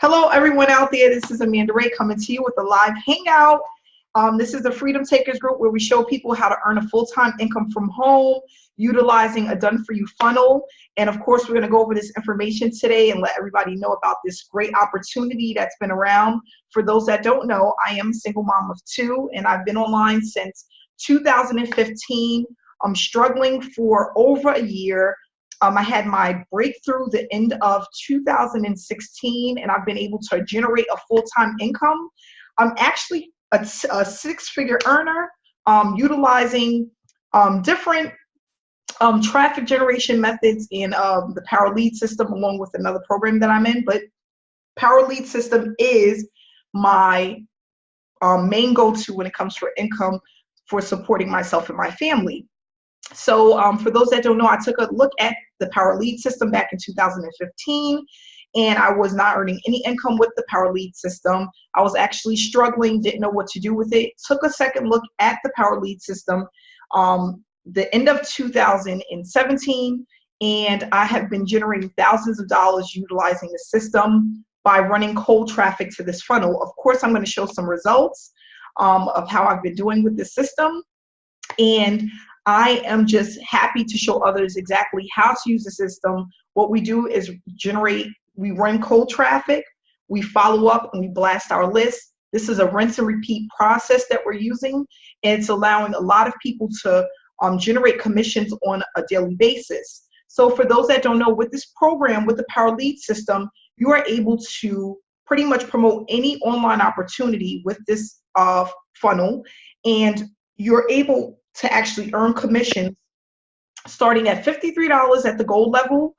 Hello, everyone out there. This is Amanda Ray coming to you with a live hangout. This is the Freedom Takers group where we show people how to earn a full-time income from home utilizing a done-for-you funnel. And of course, we're going to go over this information today and let everybody know about this great opportunity that's been around. For those that don't know, I am a single mom of two, and I've been online since 2015. I'm struggling for over a year. I had my breakthrough the end of 2016, and I've been able to generate a full-time income. I'm actually a six-figure earner utilizing different traffic generation methods in the Power Lead system, along with another program that I'm in. But Power Lead system is my main go-to when it comes for income for supporting myself and my family. So for those that don't know, I took a look at the Power Lead system back in 2015, and I was not earning any income with the Power Lead system. I was actually struggling, didn't know what to do with it. Took a second look at the Power Lead system the end of 2017, and I have been generating thousands of dollars utilizing the system by running cold traffic to this funnel. Of course, I'm going to show some results of how I've been doing with this system, and I am just happy to show others exactly how to use the system. What we do is we run cold traffic, we follow up, and we blast our list. This is a rinse and repeat process that we're using, and it's allowing a lot of people to generate commissions on a daily basis. So for those that don't know, with this program, with the Power Lead system, you are able to pretty much promote any online opportunity with this funnel, and you're able to actually earn commissions starting at $53 at the gold level,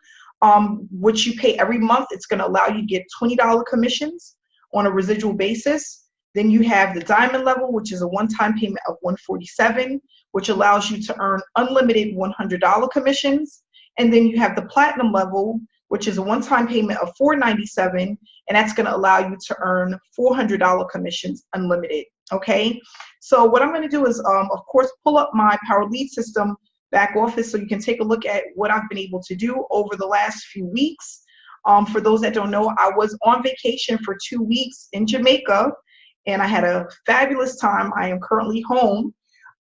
which you pay every month. It's going to allow you to get $20 commissions on a residual basis. Then you have the diamond level, which is a one-time payment of $147, which allows you to earn unlimited $100 commissions. And then you have the platinum level, which is a one-time payment of $497, and that's going to allow you to earn $400 commissions unlimited. Okay, so what I'm going to do is, of course, pull up my Power Lead system back office so you can take a look at what I've been able to do over the last few weeks. For those that don't know, I was on vacation for 2 weeks in Jamaica, and I had a fabulous time. I am currently home,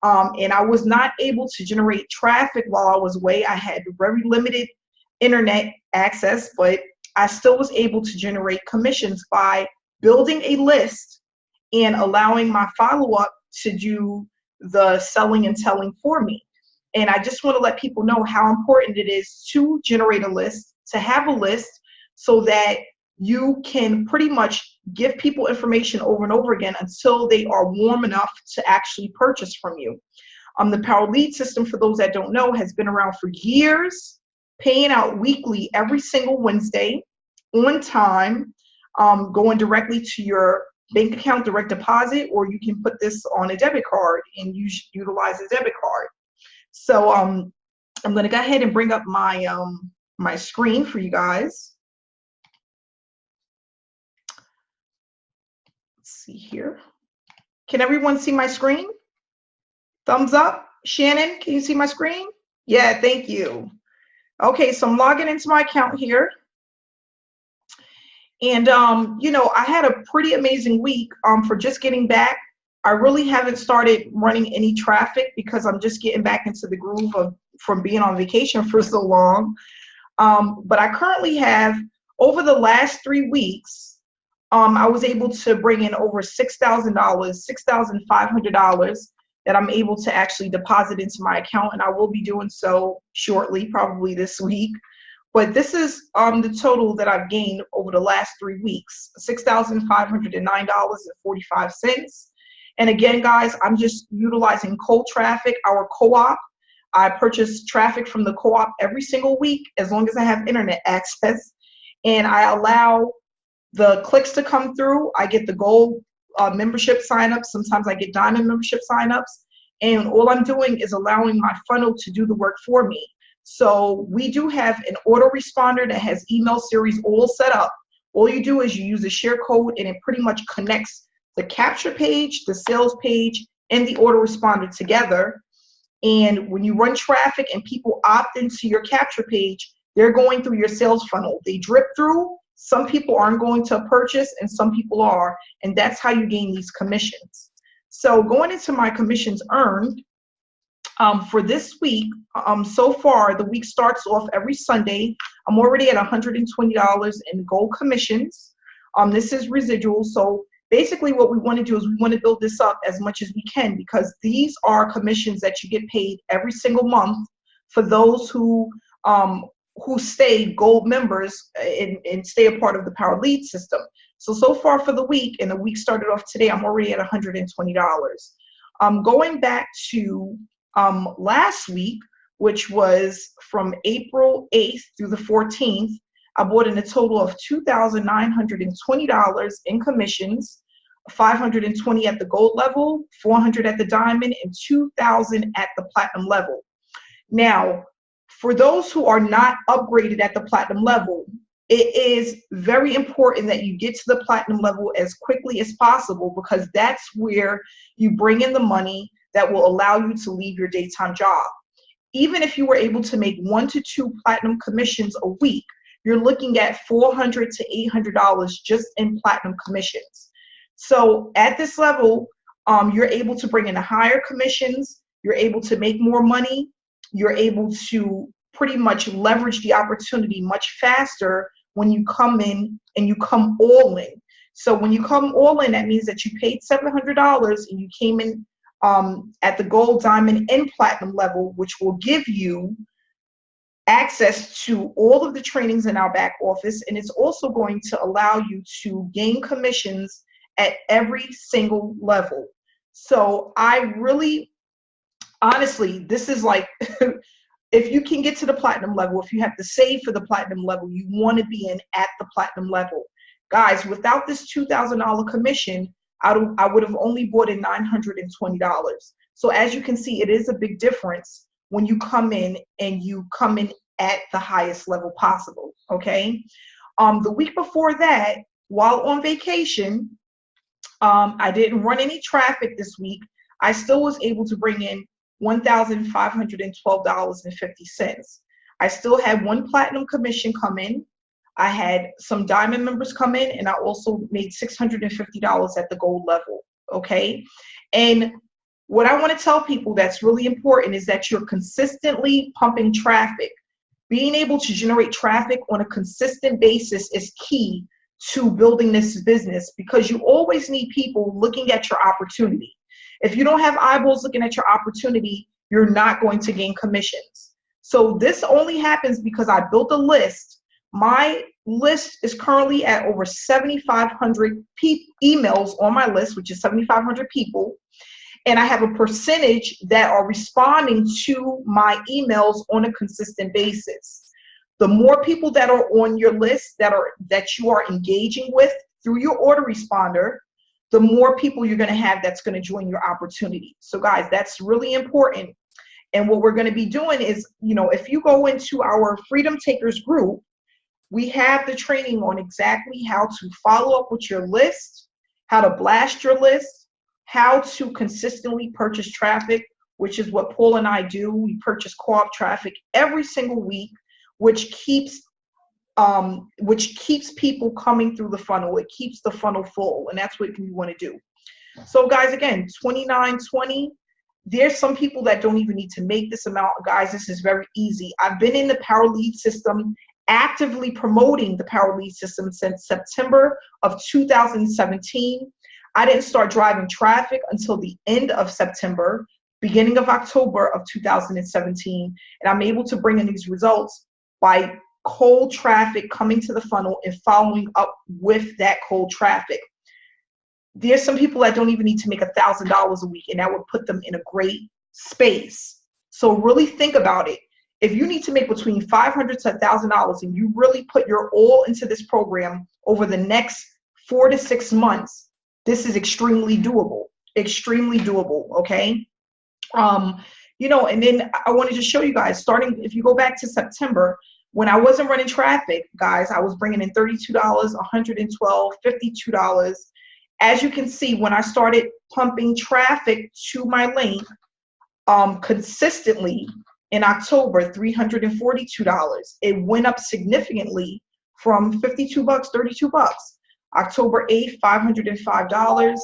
and I was not able to generate traffic while I was away. I had very limited internet access, but I still was able to generate commissions by building a list and allowing my follow-up to do the selling and telling for me. And I just want to let people know how important it is to generate a list, to have a list, so that you can pretty much give people information over and over again until they are warm enough to actually purchase from you. The Power Lead system, for those that don't know, has been around for years, paying out weekly every single Wednesday on time, going directly to your bank account direct deposit, or you can put this on a debit card and utilize a debit card. So I'm going to go ahead and bring up my my screen for you guys. Let's see here. Can everyone see my screen? Thumbs up. Shannon, can you see my screen? Yeah, thank you. Okay, so I'm logging into my account here. And, you know, I had a pretty amazing week for just getting back. I really haven't started running any traffic because I'm just getting back into the groove from being on vacation for so long. But I currently have, over the last 3 weeks, I was able to bring in over $6,000, $6,500 that I'm able to actually deposit into my account. And I will be doing so shortly, probably this week. But this is the total that I've gained over the last 3 weeks, $6,509.45. And again, guys, I'm just utilizing cold traffic, our co-op. I purchase traffic from the co-op every single week as long as I have internet access. And I allow the clicks to come through. I get the gold membership signups. Sometimes I get diamond membership signups. And all I'm doing is allowing my funnel to do the work for me. So we do have an autoresponder that has email series all set up. All you do is you use a share code, and it pretty much connects the capture page, the sales page, and the autoresponder together. And when you run traffic and people opt into your capture page, they're going through your sales funnel. They drip through, Some people aren't going to purchase and some people are, and that's how you gain these commissions. So going into my commissions earned, for this week, so far, the week starts off every Sunday. I'm already at $120 in gold commissions. This is residual. So basically what we want to do is we want to build this up as much as we can, because these are commissions that you get paid every single month for those who stay gold members and stay a part of the Power Lead system. So far for the week, and the week started off today, I'm already at $120. Going back to last week, which was from April 8th through the 14th, I bought in a total of $2,920 in commissions, $520 at the gold level, $400 at the diamond, and $2,000 at the platinum level. Now, for those who are not upgraded at the platinum level, it is very important that you get to the platinum level as quickly as possible, because that's where you bring in the money that will allow you to leave your daytime job. Even if you were able to make 1 to 2 platinum commissions a week, you're looking at $400 to $800 just in platinum commissions. So at this level, you're able to bring in higher commissions, you're able to make more money, you're able to pretty much leverage the opportunity much faster when you come in and you come all in. So when you come all in, that means that you paid $700 and you came in at the gold, diamond, and platinum level, which will give you access to all of the trainings in our back office, and it's also going to allow you to gain commissions at every single level. So I really, honestly, this is like, if you can get to the platinum level, if you have to save for the platinum level, you want to be in at the platinum level. Guys, without this $2,000 commission, I would have only bought in $920. So as you can see, it is a big difference when you come in and you come in at the highest level possible, okay? The week before that, while on vacation, I didn't run any traffic this week. I still was able to bring in $1,512.50. I still had 1 platinum commission come in. I had some diamond members come in, and I also made $650 at the gold level, okay? And what I want to tell people that's really important is that you're consistently pumping traffic. Being able to generate traffic on a consistent basis is key to building this business, because you always need people looking at your opportunity. If you don't have eyeballs looking at your opportunity, you're not going to gain commissions. So this only happens because I built a list. My list is currently at over 7,500 emails on my list, which is 7,500 people. And I have a percentage that are responding to my emails on a consistent basis. The more people that are on your list that you are engaging with through your autoresponder, the more people you're going to have that's going to join your opportunity. So guys, that's really important. And what we're going to be doing is, if you go into our Freedom Takers group, we have the training on exactly how to follow up with your list, how to blast your list, how to consistently purchase traffic, which is what Paul and I do. We purchase co-op traffic every single week, which keeps people coming through the funnel. It keeps the funnel full, and that's what we want to do. So guys, again, $29.20. There's some people that don't even need to make this amount. Guys, this is very easy. I've been in the Power Lead system, actively promoting the Power Lead system since September of 2017. I didn't start driving traffic until the end of September, beginning of October of 2017. And I'm able to bring in these results by cold traffic coming to the funnel and following up with that cold traffic. There's some people that don't even need to make $1,000 a week, and that would put them in a great space. So really think about it. If you need to make between $500 to $1,000 and you really put your all into this program over the next 4 to 6 months, this is extremely doable, okay? And then I wanted to show you guys, starting, if you go back to September, when I wasn't running traffic, guys, I was bringing in $32, $112, $52. As you can see, when I started pumping traffic to my link consistently in October, $342. It went up significantly from 52 bucks, 32 bucks. October 8th, $505.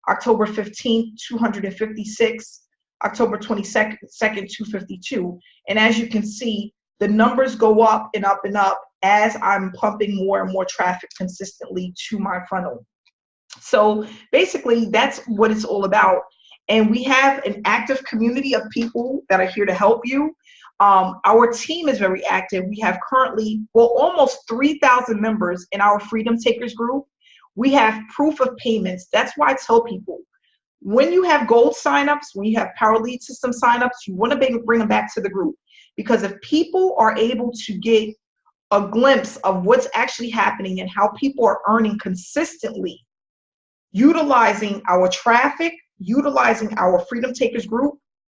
October 15th, 256. October 22nd, 252. And as you can see, the numbers go up and up and up as I'm pumping more and more traffic consistently to my funnel. So basically, that's what it's all about. And we have an active community of people that are here to help you. Our team is very active. We have currently, well, almost 3,000 members in our Freedom Takers group. We have proof of payments. That's why I tell people, when you have gold signups, when you have Power Lead System signups, you want to bring them back to the group. Because if people are able to get a glimpse of what's actually happening and how people are earning consistently, utilizing our traffic, utilizing our Freedom Takers group,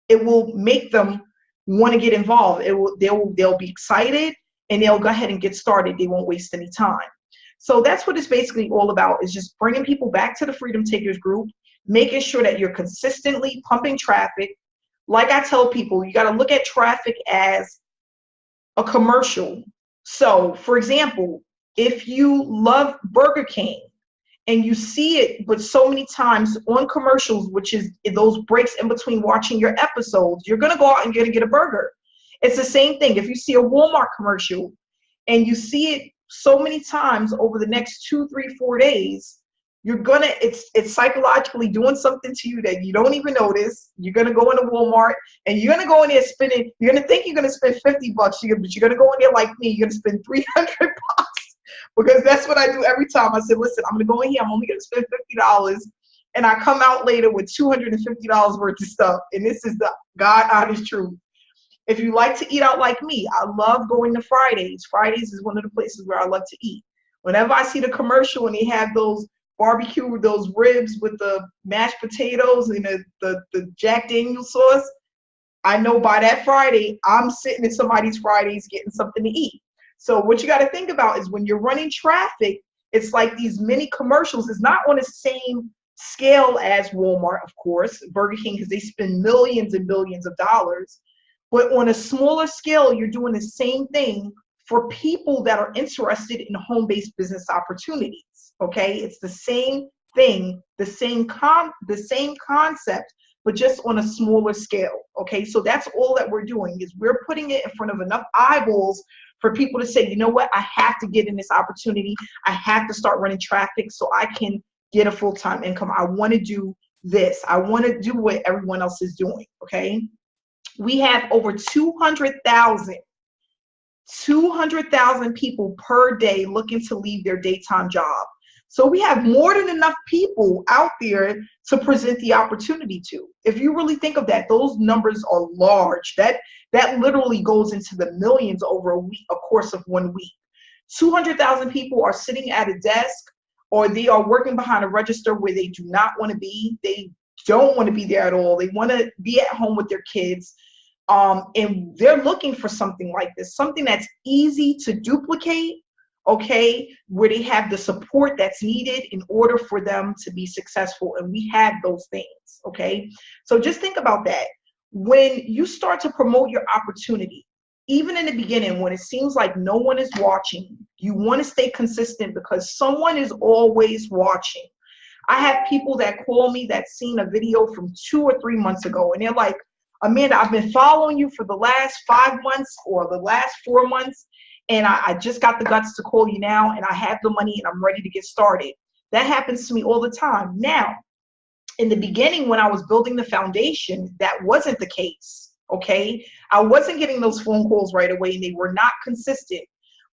it will make them want to get involved. They'll be excited and they'll go ahead and get started. They won't waste any time. So that's what it's basically all about, is just bringing people back to the Freedom Takers group, making sure that you're consistently pumping traffic. Like I tell people, you got to look at traffic as a commercial. So for example, if you love Burger King and you see it, but so many times on commercials, which is those breaks in between watching your episodes, you're going to go out and you're going to get a burger. It's the same thing. If you see a Walmart commercial and you see it so many times over the next 2, 3, 4 days, it's psychologically doing something to you that you don't even notice. You're gonna go into Walmart and you're gonna go in there spending. You're gonna think you're gonna spend 50 bucks, but you're gonna go in there like me. You're gonna spend 300 bucks, because that's what I do every time. I said, listen, I'm gonna go in here. I'm only gonna spend $50, and I come out later with $250 worth of stuff. And this is the God honest truth. If you like to eat out like me, I love going to Fridays. Fridays is one of the places where I love to eat. Whenever I see the commercial and they have those barbecue, those ribs with the mashed potatoes and the Jack Daniel's sauce, I know by that Friday, I'm sitting in somebody's Fridays getting something to eat. So what you got to think about is when you're running traffic, it's like these mini commercials. It's not on the same scale as Walmart, of course, Burger King, because they spend millions and billions of dollars. But on a smaller scale, you're doing the same thing for people that are interested in home-based business opportunities. Okay, it's the same thing, the same concept, but just on a smaller scale. Okay, so that's all that we're doing, is we're putting it in front of enough eyeballs for people to say, you know what, I have to get in this opportunity. I have to start running traffic so I can get a full-time income. I want to do this. I want to do what everyone else is doing. Okay, we have over 200,000 people per day looking to leave their daytime job. So we have more than enough people out there to present the opportunity to. If you really think of that, those numbers are large. That literally goes into the millions over a course of 1 week. 200,000 people are sitting at a desk, or they are working behind a register where they do not want to be. They don't want to be there at all. They want to be at home with their kids. And they're looking for something like this, something that's easy to duplicate, okay, where they have the support that's needed in order for them to be successful. And we have those things, okay? So just think about that. When you start to promote your opportunity, even in the beginning, when it seems like no one is watching, you want to stay consistent because someone is always watching. I have people that call me that's seen a video from 2 or 3 months ago, and they're like, Amanda, I've been following you for the last 5 months or the last 4 months, and I just got the guts to call you now, and I have the money and I'm ready to get started. That happens to me all the time. Now, in the beginning, when I was building the foundation, that wasn't the case, okay? I wasn't getting those phone calls right away, and they were not consistent.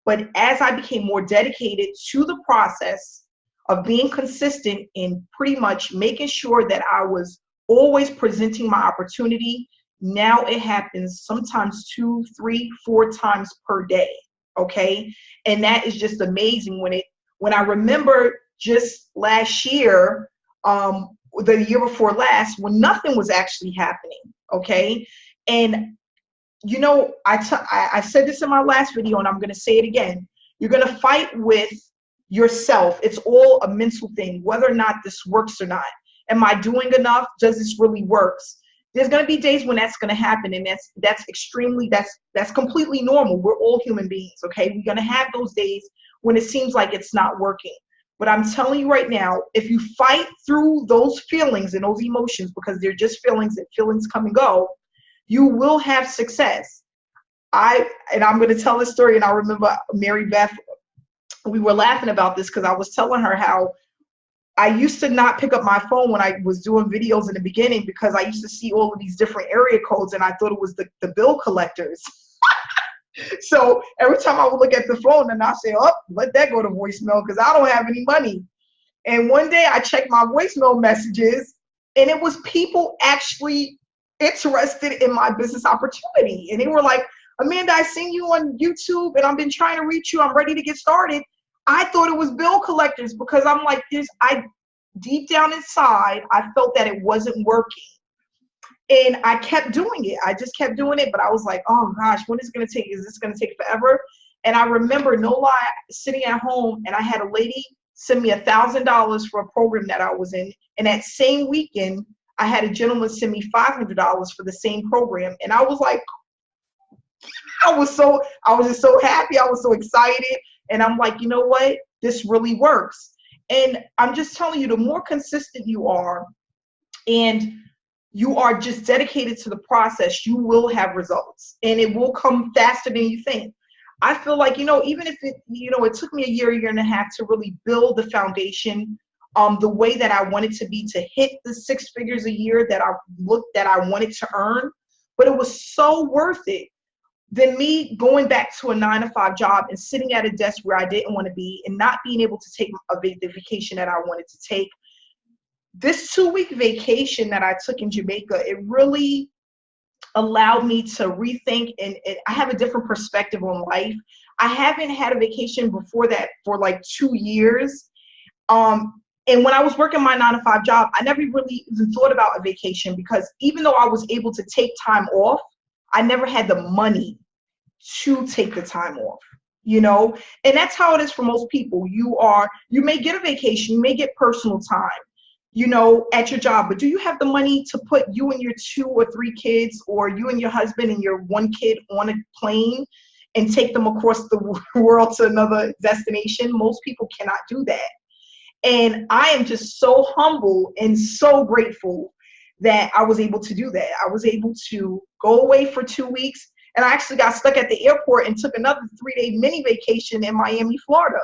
But as I became more dedicated to the process of being consistent in pretty much making sure that I was always presenting my opportunity, now it happens sometimes 2, 3, 4 times per day, okay? And that is just amazing. When I remember just last year, the year before last, when nothing was actually happening, okay? And you know, I said this in my last video, and I'm going to say it again. You're going to fight with yourself. It's all a mental thing, whether or not this works or not. Am I doing enough? Does this really work? There's going to be days when that's going to happen, and that's completely normal. We're all human beings, okay? We're going to have those days when it seems like it's not working. But I'm telling you right now, if you fight through those feelings and those emotions, because they're just feelings and feelings come and go, you will have success. And I'm going to tell this story, and I remember Mary Beth, we were laughing about this because I was telling her how I used to not pick up my phone when I was doing videos in the beginning because I used to see all of these different area codes and I thought it was the bill collectors. So every time I would look at the phone and I say, oh, let that go to voicemail because I don't have any money. And one day I checked my voicemail messages and it was people actually interested in my business opportunity. And they were like, Amanda, I seen you on YouTube and I've been trying to reach you. I'm ready to get started. I thought it was bill collectors because I'm like this. Deep down inside, I felt that it wasn't working. And I kept doing it. I just kept doing it. But I was like, oh gosh, when is it going to take? Is this going to take forever? And I remember, no lie, sitting at home and I had a lady send me $1,000 for a program that I was in. And that same weekend, I had a gentleman send me $500 for the same program. And I was like, I was just so happy. I was so excited. And I'm like, you know what? This really works. And I'm just telling you, the more consistent you are and you are just dedicated to the process, you will have results and it will come faster than you think. I feel like, even if it took me a year and a half to really build the foundation the way that I wanted to be, to hit the 6 figures a year that I wanted to earn, but it was so worth it than me going back to a 9-to-5 job and sitting at a desk where I didn't want to be and not being able to take the vacation that I wanted to take. This 2-week vacation that I took in Jamaica, it really allowed me to rethink, and I have a different perspective on life. I haven't had a vacation before that for like 2 years. And when I was working my 9-to-5 job, I never really even thought about a vacation because even though I was able to take time off, I never had the money to take the time off, and that's how it is for most people. You may get a vacation, you may get personal time, at your job, but do you have the money to put you and your 2 or 3 kids, or you and your husband and your 1 kid on a plane and take them across the world to another destination? Most people cannot do that. And I am just so humble and so grateful that I was able to do that. I was able to go away for 2 weeks, and I actually got stuck at the airport and took another 3-day mini vacation in Miami, Florida.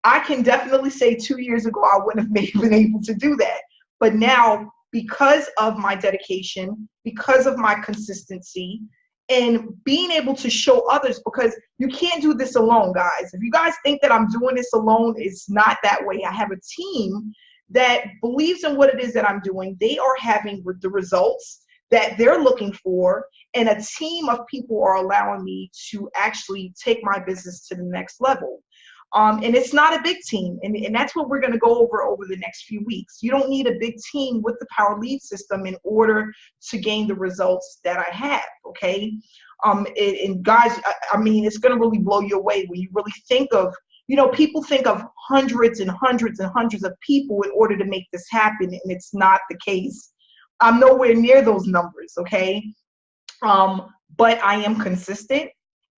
I can definitely say 2 years ago, I wouldn't have been able to do that. But now, because of my dedication, because of my consistency, and being able to show others, because you can't do this alone, guys. If you guys think that I'm doing this alone, it's not that way. I have a team that believes in what it is that I'm doing. They are having the results that they're looking for, and a team of people are allowing me to actually take my business to the next level. And it's not a big team, and that's what we're going to go over the next few weeks. You don't need a big team with the Power Lead system in order to gain the results that I have, okay? And guys, I mean, it's going to really blow you away when you really think of, people think of hundreds and hundreds and hundreds of people in order to make this happen, and it's not the case. I'm nowhere near those numbers, okay? But I am consistent,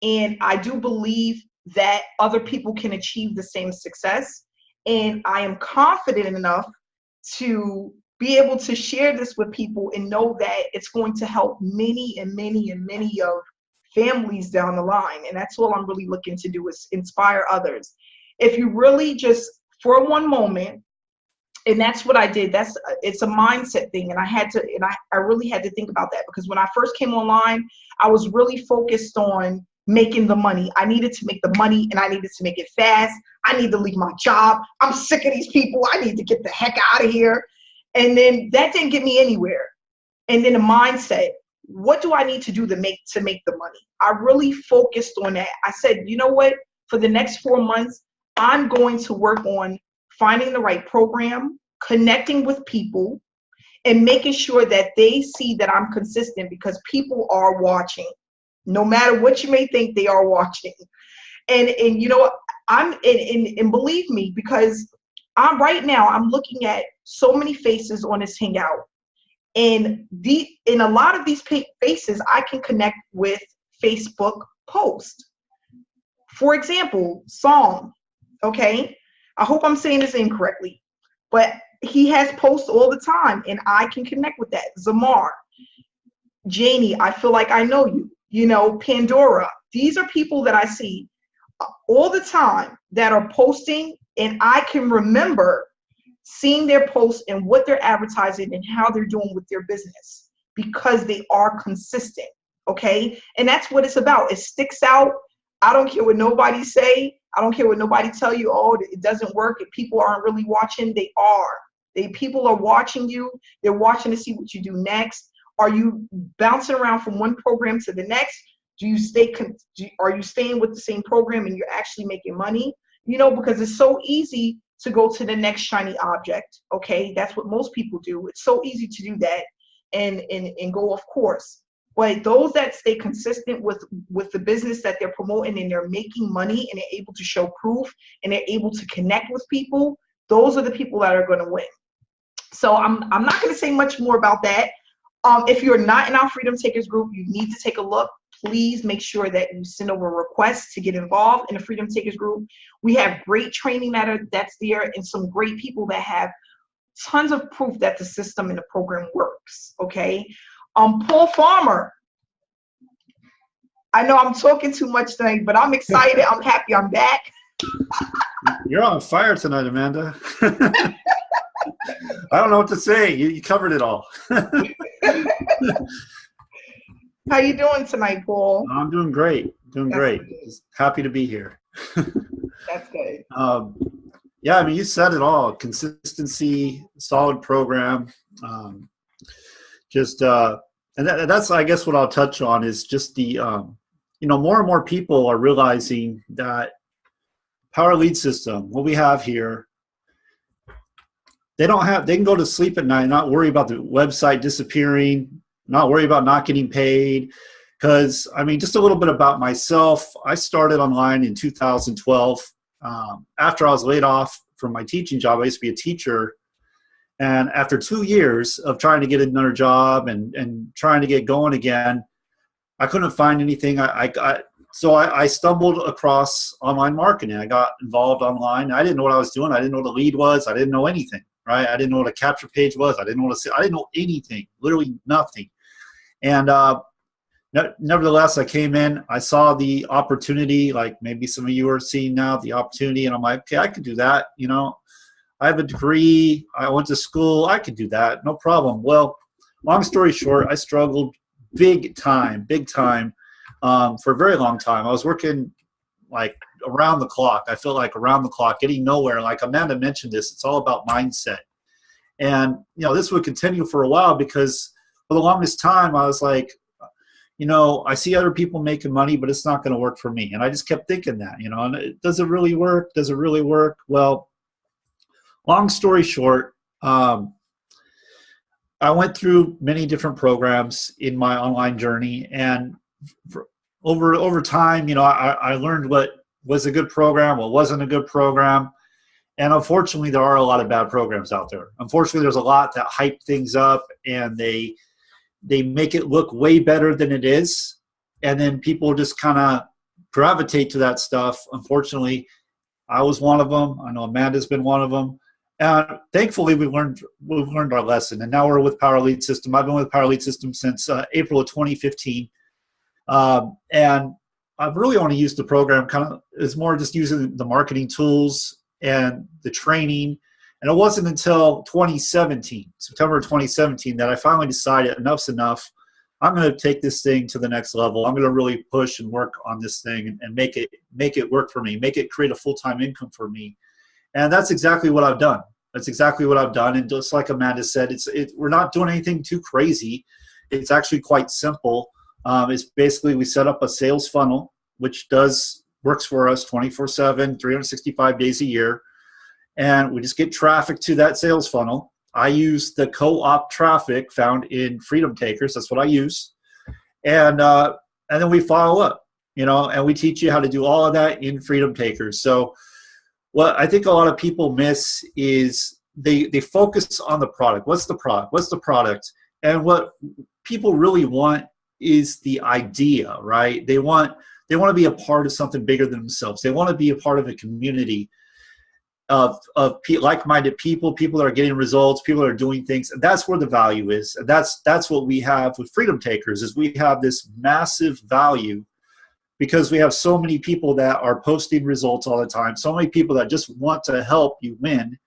and I do believe that other people can achieve the same success. And I am confident enough to be able to share this with people and know that it's going to help many and many and many of families down the line. And that's all I'm really looking to do, is inspire others. If you really just, for one moment, and that's what I did. It's a mindset thing. And I really had to think about that, because when I first came online, I was really focused on making the money. I needed to make the money, and I needed to make it fast. I need to leave my job. I'm sick of these people. I need to get the heck out of here. And then that didn't get me anywhere. And then the mindset, what do I need to do to make the money? I really focused on that. I said, you know what? For the next 4 months, I'm going to work on finding the right program, connecting with people, and making sure that they see that I'm consistent, because people are watching. No matter what you may think, they are watching. And and believe me, because I'm looking at so many faces on this Hangout, and in a lot of these faces, I can connect with Facebook posts. For example, song. Okay. I hope I'm saying this incorrectly, but he has posts all the time and I can connect with that. Zamar, Janie, I feel like I know you, you know, Pandora. These are people that I see all the time that are posting, and I can remember seeing their posts and what they're advertising and how they're doing with their business because they are consistent. Okay. And that's what it's about. It sticks out. I don't care what nobody say. I don't care what nobody tell you. Oh, it doesn't work. If people aren't really watching, they are. People are watching you. They're watching to see what you do next. Are you bouncing around from one program to the next? Do you are you staying with the same program and you're actually making money? You know, because it's so easy to go to the next shiny object. Okay, that's what most people do. It's so easy to do that and go off course. But those that stay consistent with the business that they're promoting and they're making money and they're able to show proof and they're able to connect with people, those are the people that are going to win. So I'm not going to say much more about that. If you're not in our Freedom Takers group, you need to take a look. Please make sure that you send over requests to get involved in the Freedom Takers group. We have great training that's there and some great people that have tons of proof that the system and the program works. Okay. Paul Farmer. I know I'm talking too much tonight, but I'm excited. I'm happy I'm back. You're on fire tonight, Amanda. I don't know what to say. You covered it all. How you doing tonight, Paul? I'm doing great. Doing great. Just happy to be here. That's good. Yeah, I mean, you said it all. Consistency, solid program. And that's, I guess, what I'll touch on is just the, more and more people are realizing that Power Lead System, what we have here, they can go to sleep at night, not worry about the website disappearing, not worry about not getting paid. Because, I mean, just a little bit about myself. I started online in 2012. After I was laid off from my teaching job, I used to be a teacher. And after 2 years of trying to get another job and trying to get going again, I couldn't find anything. So I stumbled across online marketing. I got involved online. I didn't know what I was doing. I didn't know what a lead was. I didn't know anything, right? I didn't know what a capture page was. I didn't know anything, literally nothing. And nevertheless, I came in. I saw the opportunity, like maybe some of you are seeing now, the opportunity. And I'm like, okay, I could do that. I have a degree. I went to school. I could do that. No problem. Well, long story short, I struggled big time, for a very long time. I was working like around the clock. I feel like around the clock, getting nowhere. Like Amanda mentioned this, it's all about mindset. And, this would continue for a while because for the longest time, I was like, I see other people making money, but it's not going to work for me. And I just kept thinking that, and does it really work? Does it really work? Well, long story short, I went through many different programs in my online journey, and over time, I learned what was a good program, what wasn't a good program, and unfortunately, there are a lot of bad programs out there. Unfortunately, there's a lot that hype things up, and they make it look way better than it is, and then people just kind of gravitate to that stuff. Unfortunately, I was one of them. I know Amanda's been one of them. And thankfully, we've learned our lesson, and now we're with Power Lead System. I've been with Power Lead System since April of 2015, and I've really only used the program it's more just using the marketing tools and the training. And it wasn't until 2017, September 2017, that I finally decided enough's enough. I'm going to take this thing to the next level. I'm going to really push and work on this thing and make it work for me, make it create a full-time income for me. And that's exactly what I've done. And just like Amanda said, we're not doing anything too crazy. It's actually quite simple. It's basically we set up a sales funnel, which works for us 24/7, 365 days a year. And we just get traffic to that sales funnel. I use the co-op traffic found in Freedom Takers. That's what I use. And then we follow up, and we teach you how to do all of that in Freedom Takers. So what I think a lot of people miss is they focus on the product. What's the product? What's the product? And what people really want is the idea, right? They want to be a part of something bigger than themselves. They want to be a part of a community. like-minded people that are getting results, people that are doing things. And that's where the value is. And that's what we have with Freedom Takers, is we have this massive value because we have so many people that are posting results all the time, so many people that just want to help you win.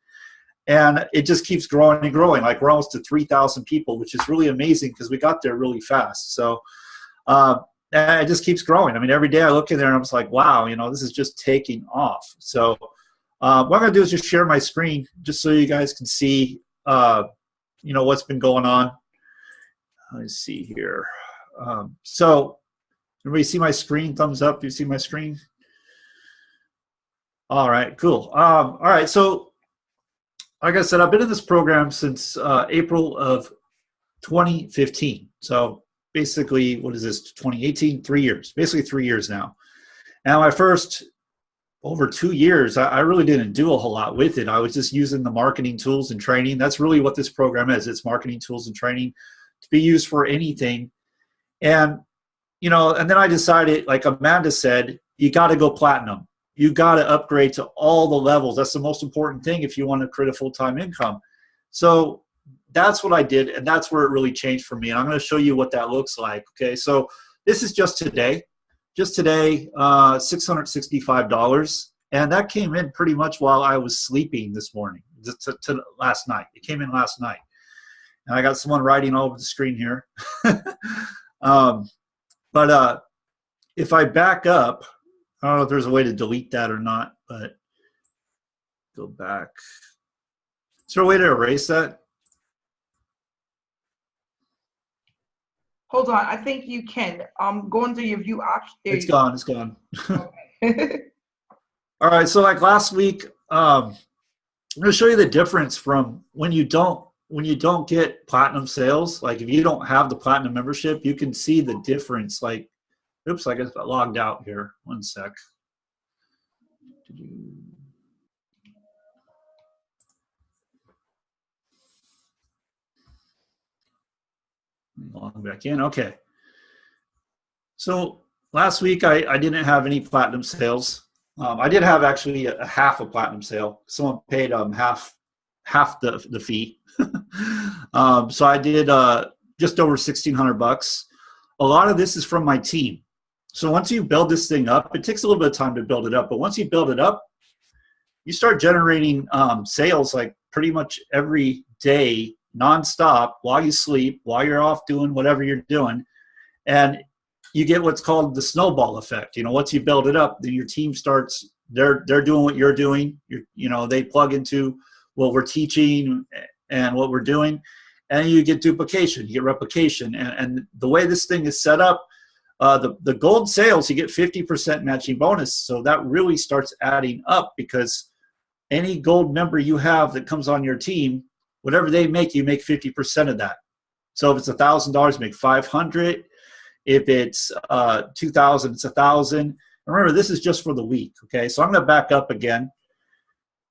And it just keeps growing and growing. Like, we're almost to 3,000 people, which is really amazing because we got there really fast. So and it just keeps growing. I mean, every day I look in there and I'm just like, wow, this is just taking off. So what I'm going to do is just share my screen just so you guys can see, what's been going on. Let's see here. So everybody see my screen? Thumbs up. Do you see my screen? All right, cool. All right, so like I said, I've been in this program since April of 2015. So basically, what is this, 2018? 3 years, basically 3 years now. And my first over 2 years, I really didn't do a whole lot with it. I was just using the marketing tools and training. That's really what this program is. It's marketing tools and training to be used for anything. And, and then I decided, like Amanda said, you got to go platinum. You got to upgrade to all the levels. That's the most important thing if you want to create a full-time income. So that's what I did, and that's where it really changed for me. And I'm going to show you what that looks like. Okay, so this is just today. Just today, $665. And that came in pretty much while I was sleeping this morning, to last night. It came in last night. And I got someone writing all over the screen here. But if I back up, I don't know if there's a way to delete that or not, but go back. Is there a way to erase that? Hold on, I think you can. Go into your view option. It's gone. It's gone. Okay. All right. So like last week, I'm going to show you the difference from when you don't get platinum sales. Like if you don't have the platinum membership, you can see the difference. Like, oops, I got logged out here. One sec. Log back in. Okay. So last week I didn't have any platinum sales. I did have actually a half a platinum sale. Someone paid half the fee. So I did just over $1,600. A lot of this is from my team. So once you build this thing up, it takes a little bit of time to build it up, but once you build it up, you start generating sales like pretty much every day, nonstop, while you sleep, while you're off doing whatever you're doing. And you get what's called the snowball effect. Once you build it up, then your team starts, they're doing what you're doing. They plug into what we're teaching and what we're doing, and you get duplication, you get replication. And the way this thing is set up, the gold sales, you get 50% matching bonus. So that really starts adding up, because any gold member you have that comes on your team, whatever they make, you make 50% of that. So if it's $1,000, make 500. If it's 2,000, it's 1,000. Remember, this is just for the week. Okay, so I'm going to back up again,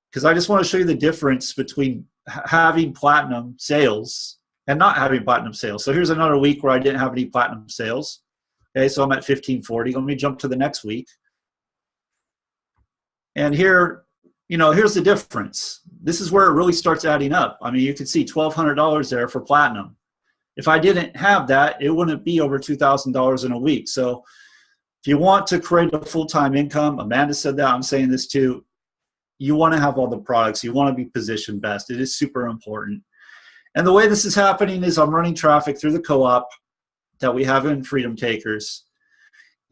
because I just want to show you the difference between having platinum sales and not having platinum sales. So here's another week where I didn't have any platinum sales. Okay, so I'm at 1,540. Let me jump to the next week. And here, here's the difference. This is where it really starts adding up. I mean, you can see $1,200 there for platinum. If I didn't have that, it wouldn't be over $2,000 in a week. So if you want to create a full-time income, Amanda said that, I'm saying this too, you want to have all the products. You want to be positioned best. It is super important. And the way this is happening is I'm running traffic through the co-op that we have in Freedom Takers,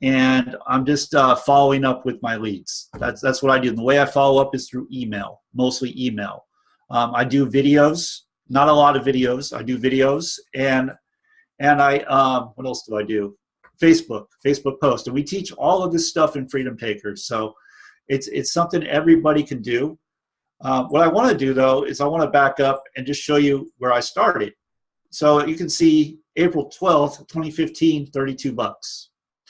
and I'm just following up with my leads. That's what I do. And the way I follow up is through email, mostly email. I do videos, not a lot of videos. I do videos, and I what else do I do? Facebook post, and we teach all of this stuff in Freedom Takers. So it's something everybody can do. What I want to do though is I want to back up and just show you where I started. So you can see April 12th, 2015, 32 bucks.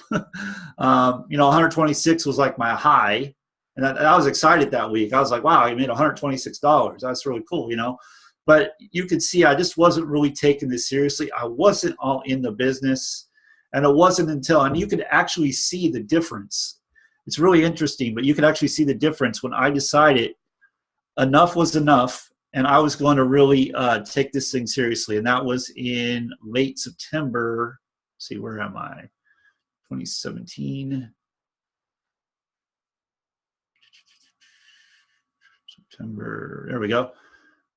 126 was like my high, and I was excited that week. I was like, wow, I made $126. That's really cool, But you could see I just wasn't really taking this seriously. I wasn't all in the business, and it wasn't until, and you could actually see the difference. It's really interesting, but you could actually see the difference when I decided enough was enough, and I was going to really take this thing seriously. And that was in late September. Let's see, where am I? 2017. September, there we go.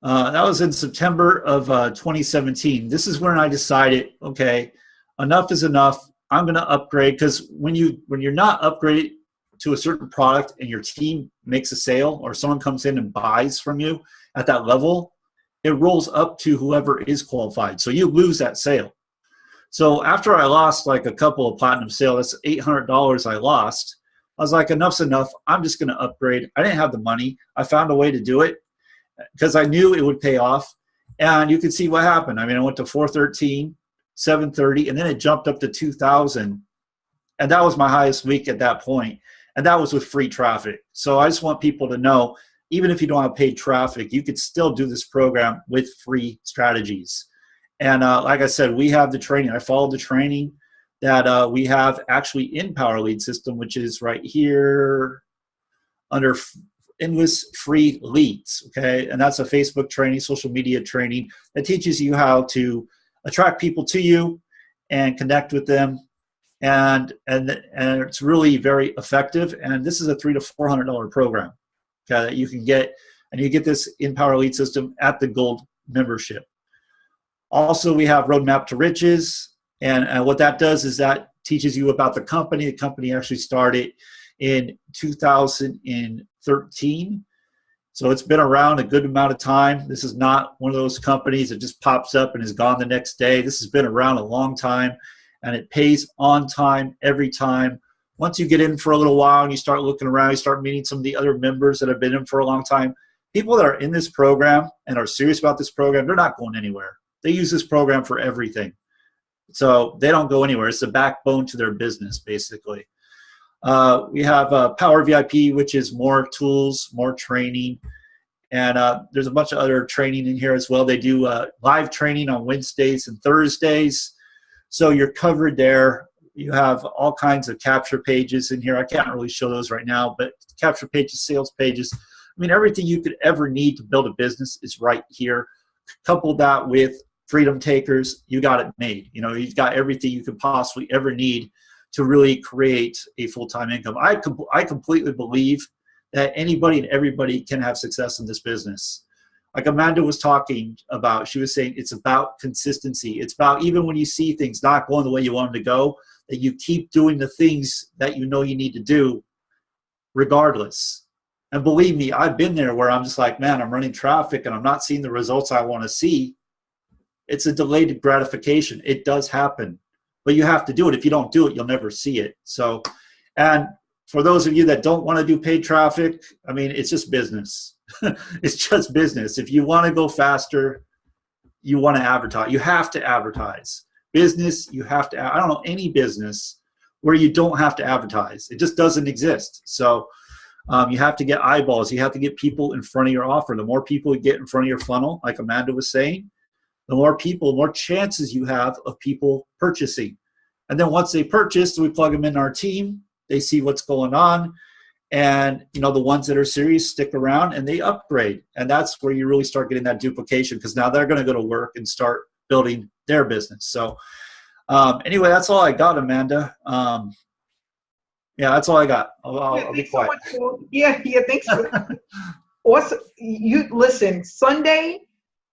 That was in September of 2017. This is when I decided, okay, enough is enough. I'm going to upgrade, because when you're not upgraded to a certain product and your team makes a sale or someone comes in and buys from you at that level, it rolls up to whoever is qualified. So you lose that sale. So after I lost like a couple of platinum sales, that's $800 I lost. I was like, enough's enough. I'm just going to upgrade. I didn't have the money. I found a way to do it because I knew it would pay off. And you can see what happened. I mean, I went to 413, 730, and then it jumped up to 2,000. And that was my highest week at that point. And that was with free traffic. So I just want people to know, even if you don't have paid traffic, you could still do this program with free strategies. And like I said, we have the training. I followed the training that we have actually in Power Lead System, which is right here under Endless Free Leads, okay? And that's a Facebook training, social media training that teaches you how to attract people to you and connect with them. And it's really very effective. And this is a $300 to $400 program, okay, that you can get, and you get this in Power Lead System at the Gold membership. Also, we have Roadmap to Riches, and what that does is that teaches you about the company. The company actually started in 2013, so it's been around a good amount of time. This is not one of those companies that just pops up and is gone the next day. This has been around a long time, and it pays on time every time. Once you get in for a little while and you start looking around, you start meeting some of the other members that have been in for a long time. People that are in this program and are serious about this program, they're not going anywhere. They use this program for everything. So they don't go anywhere. It's the backbone to their business, basically. We have Power VIP, which is more tools, more training. And there's a bunch of other training in here as well. They do live training on Wednesdays and Thursdays. So you're covered there. You have all kinds of capture pages in here. I can't really show those right now, but capture pages, sales pages. I mean, everything you could ever need to build a business is right here. Couple that with Freedom Takers, you got it made. You know, you've got everything you could possibly ever need to really create a full-time income. I completely believe that anybody and everybody can have success in this business. Like Amanda was talking about, she was saying it's about consistency. It's about even when you see things not going the way you want them to go, that you keep doing the things that you know you need to do regardless. And believe me, I've been there where I'm just like, man, I'm running traffic and I'm not seeing the results I want to see. It's a delayed gratification. It does happen, but you have to do it. If you don't do it, you'll never see it. So, and for those of you that don't want to do paid traffic, I mean, it's just business. It's just business. If you want to go faster, you want to advertise. You have to advertise. Business, you have to. I don't know any business where you don't have to advertise. It just doesn't exist. So you have to get eyeballs. You have to get people in front of your offer. The more people you get in front of your funnel, like Amanda was saying, the more people, more chances you have of people purchasing. And then once they purchase, we plug them in our team. They see what's going on. And, you know, the ones that are serious stick around and they upgrade. And that's where you really start getting that duplication, because now they're going to go to work and start building their business. So anyway, that's all I got, Amanda. Yeah, that's all I got. I'll be quiet. So yeah, thanks. Awesome. You listen, Sunday,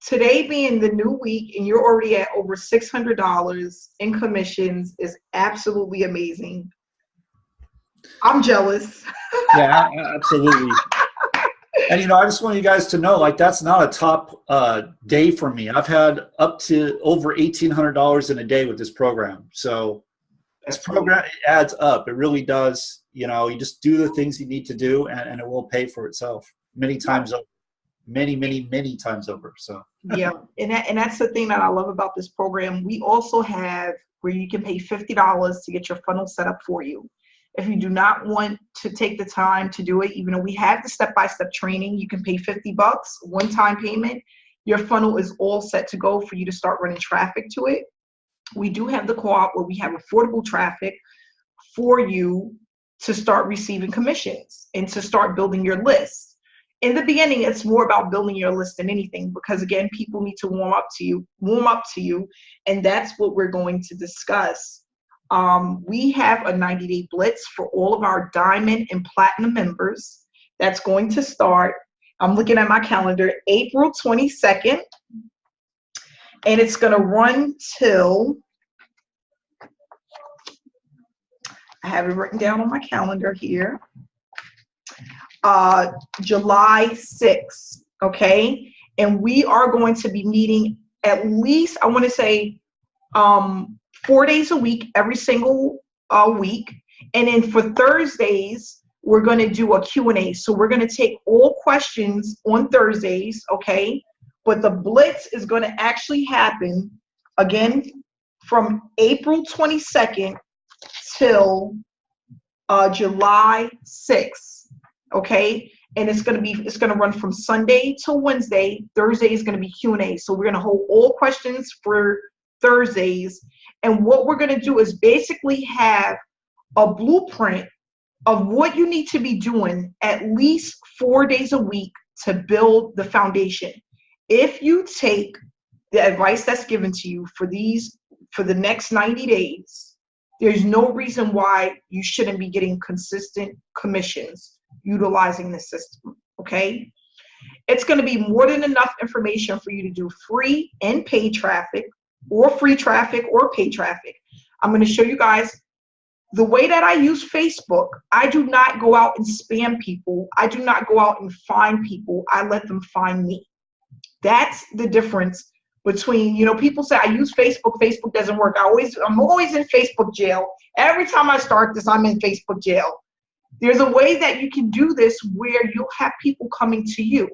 today being the new week, and you're already at over $600 in commissions is absolutely amazing. I'm jealous. Yeah, absolutely. And, you know, I just want you guys to know, like, that's not a top day for me. I've had up to over $1,800 in a day with this program. So this program adds up. It really does. You know, you just do the things you need to do, and it will pay for itself many times over. Many times over. So yeah, and that's the thing that I love about this program. We also have where you can pay $50 to get your funnel set up for you. If you do not want to take the time to do it, even though we have the step-by-step training, you can pay $50, one-time payment. Your funnel is all set to go for you to start running traffic to it. We do have the co-op where we have affordable traffic for you to start receiving commissions and to start building your list. in the beginning, it's more about building your list than anything, because again, people need to warm up to you, and that's what we're going to discuss. We have a 90-day blitz for all of our diamond and platinum members. That's going to start, I'm looking at my calendar, April 22nd, and it's going to run till, I have it written down on my calendar here, July 6th, okay? And we are going to be meeting at least, I want to say, 4 days a week, every single week. And then for Thursdays, we're going to do a Q&A. So we're going to take all questions on Thursdays, okay? But the blitz is going to actually happen, again, from April 22nd till July 6th. Okay, and it's gonna run from Sunday till Wednesday. Thursday is gonna be Q&A. So we're gonna hold all questions for Thursdays, and what we're gonna do is basically have a blueprint of what you need to be doing at least 4 days a week to build the foundation. If you take the advice that's given to you for the next 90 days, there's no reason why you shouldn't be getting consistent commissions utilizing the system, okay? It's going to be more than enough information for you to do free and paid traffic, or free traffic or paid traffic. I'm going to show you guys the way that I use Facebook. I do not go out and spam people. I do not go out and find people. I let them find me. That's the difference between, you know, people say I use Facebook, Facebook doesn't work. I'm always in Facebook jail. Every time I start this, I'm in Facebook jail. There's a way that you can do this where you'll have people coming to you.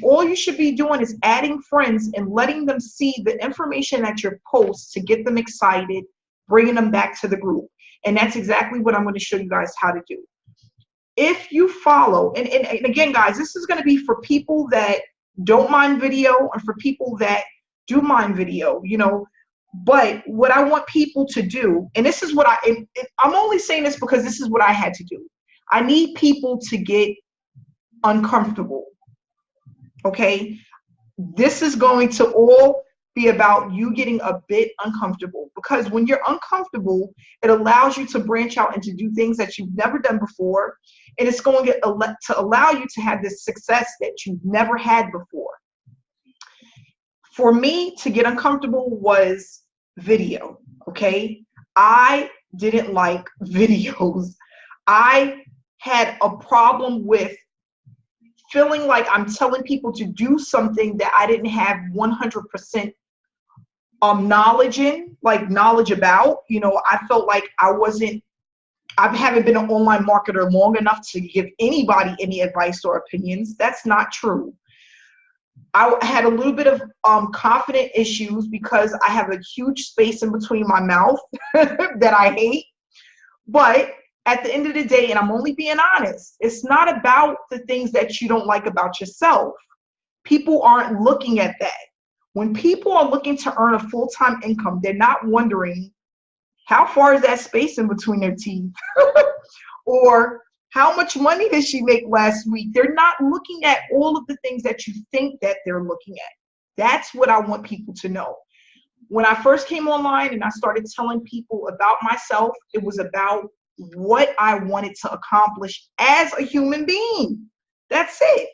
All you should be doing is adding friends and letting them see the information at your posts to get them excited, bringing them back to the group. And that's exactly what I'm going to show you guys how to do. If you follow, and again, guys, this is going to be for people that don't mind video and for people that do mind video, you know. But what I want people to do, and this is what I'm only saying this because this is what I had to do. I need people to get uncomfortable, okay? This is going to all be about you getting a bit uncomfortable, because when you're uncomfortable, it allows you to branch out and to do things that you've never done before, and it's going to allow you to have this success that you've never had before. For me, to get uncomfortable was video, okay? I didn't like videos. I had a problem with feeling like I'm telling people to do something that I didn't have 100% knowledge about. You know, I felt like I haven't been an online marketer long enough to give anybody any advice or opinions. That's not true. I had a little bit of confident issues because I have a huge space in between my mouth that I hate. But at the end of the day, and I'm only being honest, it's not about the things that you don't like about yourself. People aren't looking at that. When people are looking to earn a full-time income, they're not wondering how far is that space in between their teeth or how much money did she make last week? They're not looking at all of the things that you think that they're looking at. That's what I want people to know. When I first came online and I started telling people about myself, it was about what I wanted to accomplish as a human being. That's it.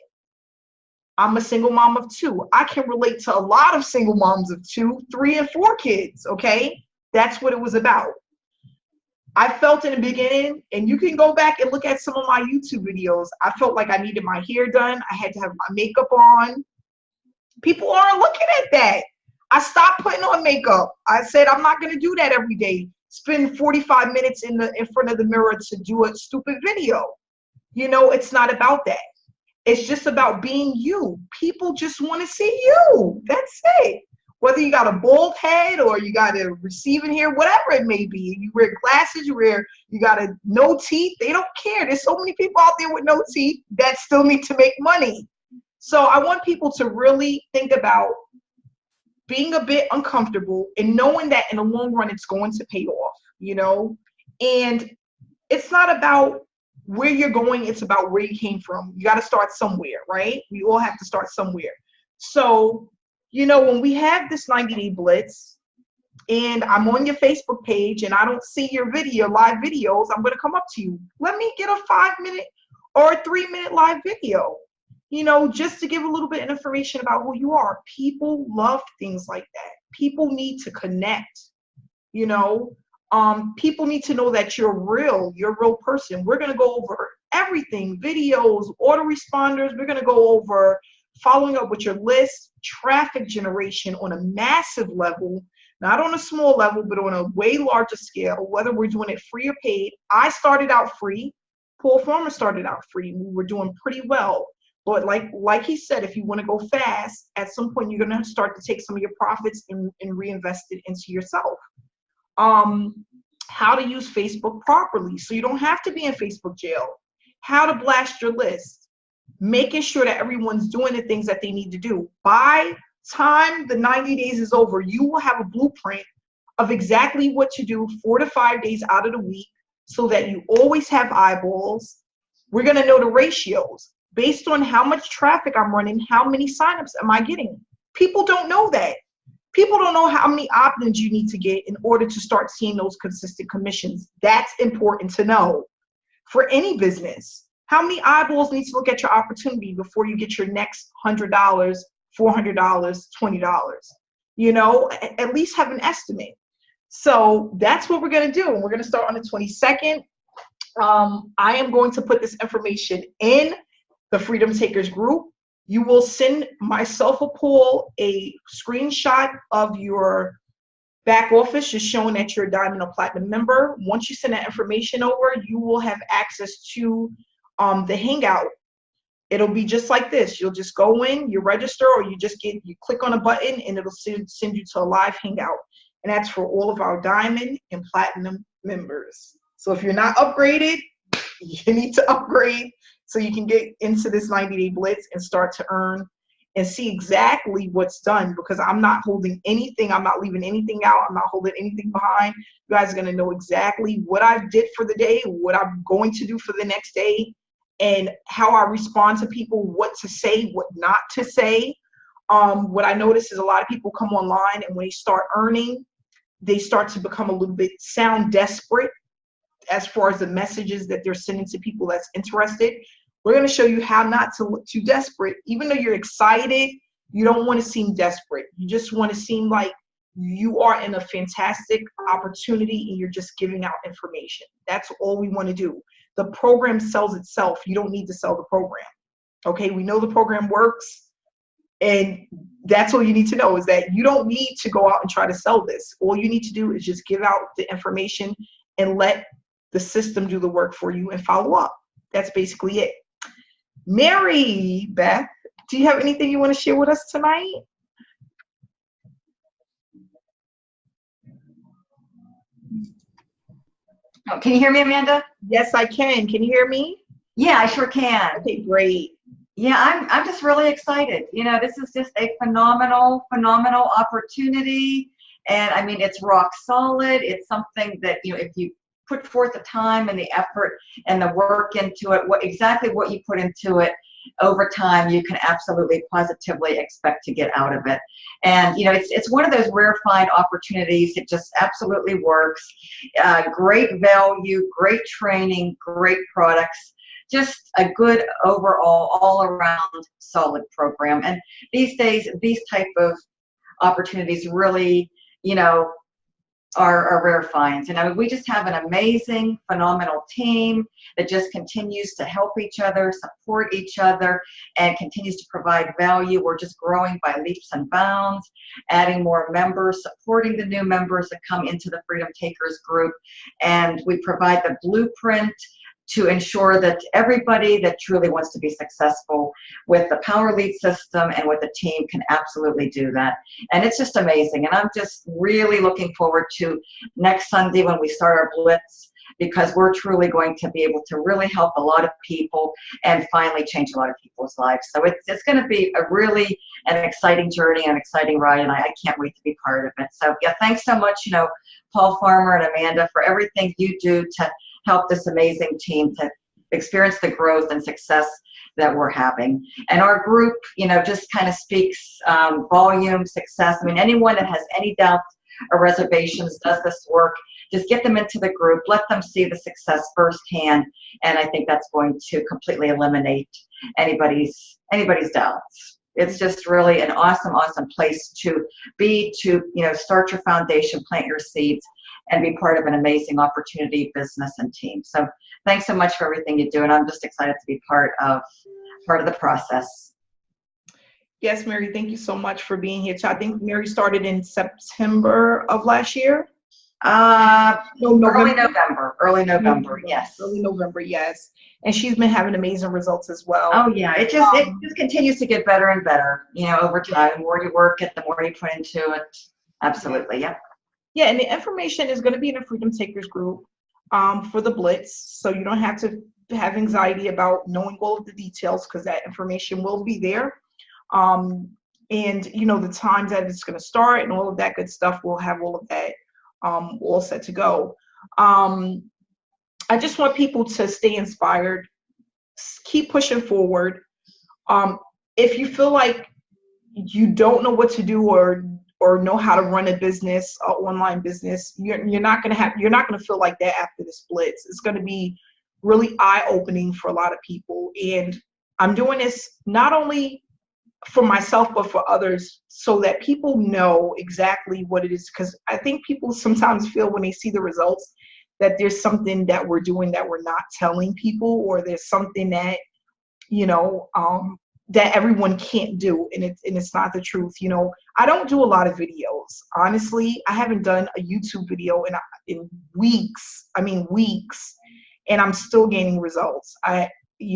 I'm a single mom of 2. I can relate to a lot of single moms of 2, 3, and 4 kids, okay? That's what it was about. I felt in the beginning, and you can go back and look at some of my YouTube videos, I felt like I needed my hair done. I had to have my makeup on. People aren't looking at that. I stopped putting on makeup. I said, I'm not going to do that every day. Spend 45 minutes in front of the mirror to do a stupid video. You know, it's not about that. It's just about being you. People just want to see you. That's it. Whether you got a bald head or you got a receiving hair, whatever it may be. You wear glasses, you got no teeth. They don't care. There's so many people out there with no teeth that still need to make money. So I want people to really think about being a bit uncomfortable and knowing that in the long run, it's going to pay off, you know? And it's not about where you're going, it's about where you came from. You got to start somewhere, right? We all have to start somewhere. So, you know, when we have this 90-day blitz and I'm on your Facebook page and I don't see your live videos, I'm going to come up to you. Let me get a 5-minute or a 3-minute live video, you know, just to give a little bit of information about who you are. People love things like that. People need to connect, you know. People need to know that you're a real person. We're going to go over everything, videos, autoresponders. We're going to go over following up with your list, traffic generation on a massive level, not on a small level, but on a way larger scale, whether we're doing it free or paid. I started out free. Paul Farmer started out free. We were doing pretty well. But like he said, if you want to go fast, at some point you're going to start to take some of your profits and reinvest it into yourself. How to use Facebook properly so you don't have to be in Facebook jail. How to blast your list. Making sure that everyone's doing the things that they need to do. By time the 90 days is over, you will have a blueprint of exactly what to do 4 to 5 days out of the week so that you always have eyeballs. We're going to know the ratios based on how much traffic I'm running, how many signups am I getting. People don't know that. People don't know how many opt-ins you need to get in order to start seeing those consistent commissions. That's important to know for any business. How many eyeballs need to look at your opportunity before you get your next $100, $400, $20? You know, at least have an estimate. So that's what we're going to do. And we're going to start on the 22nd. I am going to put this information in the Freedom Takers group. You will send myself or Paul a screenshot of your back office just showing that you're a Diamond or Platinum member. Once you send that information over, you will have access to the Hangout. It'll be just like this. You'll just go in, you register, or you click on a button and it'll send you to a live Hangout. And that's for all of our Diamond and Platinum members. So if you're not upgraded, you need to upgrade so you can get into this 90-day blitz and start to earn and see exactly what's done, because I'm not holding anything. I'm not leaving anything out. I'm not holding anything behind. You guys are going to know exactly what I did for the day, what I'm going to do for the next day, and how I respond to people, what to say, what not to say. What I notice is a lot of people come online and when they start earning, they start to become a little bit sound desperate as far as the messages that they're sending to people that's interested. We're going to show you how not to look too desperate. Even though you're excited, you don't want to seem desperate. You just want to seem like you are in a fantastic opportunity and you're just giving out information. That's all we want to do. The program sells itself. You don't need to sell the program. Okay, we know the program works, and that's all you need to know is that you don't need to go out and try to sell this. All you need to do is just give out the information and let the system do the work for you and follow up. That's basically it. Mary Beth, do you have anything you want to share with us tonight? Oh, can you hear me, Amanda? Yes, I can. Can you hear me? Yeah, I sure can. Okay, great. Yeah, I'm just really excited. You know, this is just a phenomenal opportunity. And I mean, it's rock solid. It's something that, you know, if you put forth the time and the effort and the work into it, exactly what you put into it over time, you can absolutely positively expect to get out of it. And you know, it's one of those rarefied opportunities. It just absolutely works. Great value, great training, great products, just a good overall, all around solid program. And these days, these type of opportunities really, you know, are rare finds. And I mean, we just have an amazing, phenomenal team that just continues to help each other, support each other, and continues to provide value. We're just growing by leaps and bounds, adding more members, supporting the new members that come into the Freedom Takers group. And we provide the blueprint to ensure that everybody that truly wants to be successful with the Power Lead system and with the team can absolutely do that. And it's just amazing. And I'm just really looking forward to next Sunday when we start our Blitz, because we're truly going to be able to really help a lot of people and finally change a lot of people's lives. So it's going to be an exciting journey, an exciting ride, and I can't wait to be part of it. So yeah, thanks so much, you know, Paul Farmer and Amanda, for everything you do to help this amazing team to experience the growth and success that we're having. And our group, you know, just kind of speaks volume, success. I mean, anyone that has any doubts or reservations does this work, just get them into the group, let them see the success firsthand, and I think that's going to completely eliminate anybody's doubts. It's just really an awesome, awesome place to be, to, you know, start your foundation, plant your seeds, and be part of an amazing opportunity, business, and team. So thanks so much for everything you do, and I'm just excited to be part of the process. Yes, Mary, thank you so much for being here. I think Mary started in September of last year. Early November, yes. Early November, yes. And she's been having amazing results as well. Oh yeah, it just continues to get better and better, you know, over time. The more you work it, the more you put into it. Absolutely, yeah. Yeah, and the information is going to be in the Freedom Takers group for the Blitz, so you don't have to have anxiety about knowing all of the details, because that information will be there. And you know, the times that it's going to start and all of that good stuff, we'll have all of that all set to go. I just want people to stay inspired, keep pushing forward. If you feel like you don't know what to do or know how to run a business, an online business, you're not going to feel like that after this Blitz. It's going to be really eye-opening for a lot of people. And I'm doing this not only for myself, but for others, so that people know exactly what it is. Because I think people sometimes feel when they see the results that there's something that we're doing that we're not telling people, or there's something that, you know, that everyone can't do, and it's not the truth. You know, I don't do a lot of videos. Honestly, I haven't done a YouTube video in weeks. I mean, weeks, and I'm still gaining results. I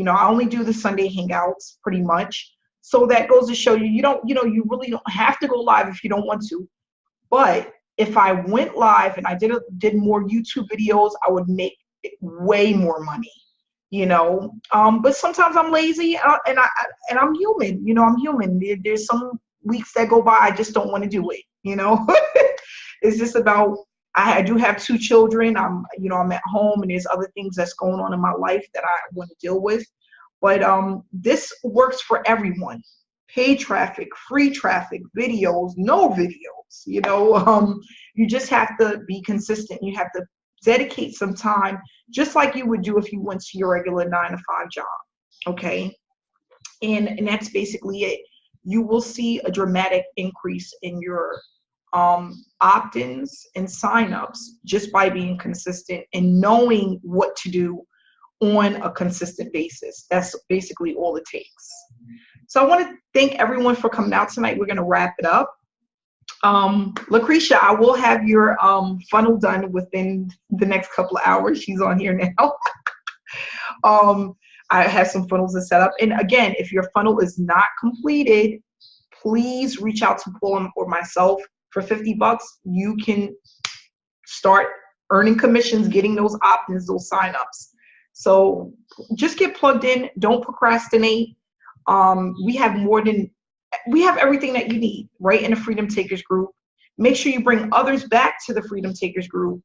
only do the Sunday Hangouts pretty much. So that goes to show you, you really don't have to go live if you don't want to. But if I went live and I did more YouTube videos, I would make way more money, you know. But sometimes I'm lazy, and I'm human. You know, I'm human. There's some weeks that go by I just don't want to do it. You know, it's just about. I do have 2 children. I'm at home, and there's other things that's going on in my life that I want to deal with. But this works for everyone. Paid traffic, free traffic, videos, no videos. You know, you just have to be consistent. You have to dedicate some time, just like you would do if you went to your regular 9-to-5 job. Okay, and that's basically it. You will see a dramatic increase in your opt-ins and sign-ups just by being consistent and knowing what to do on a consistent basis. That's basically all it takes. So I want to thank everyone for coming out tonight. We're going to wrap it up. Lucretia, I will have your funnel done within the next couple of hours. She's on here now. I have some funnels to set up. And again, if your funnel is not completed, please reach out to Paul or myself. For $50, you can start earning commissions, getting those opt-ins, those sign-ups. So just get plugged in. Don't procrastinate. We have everything that you need right in the Freedom Takers group. Make sure you bring others back to the Freedom Takers group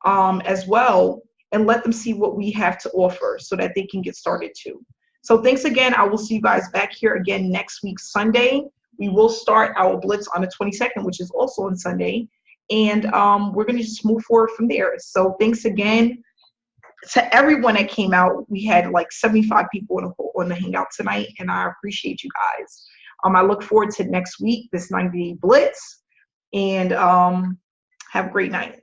as well, and let them see what we have to offer so that they can get started too. So thanks again. I will see you guys back here again next week, Sunday. We will start our Blitz on the 22nd, which is also on Sunday. And we're going to just move forward from there. So thanks again to everyone that came out. We had like 75 people on the Hangout tonight, and I appreciate you guys. I look forward to next week, this 90-day Blitz, and have a great night.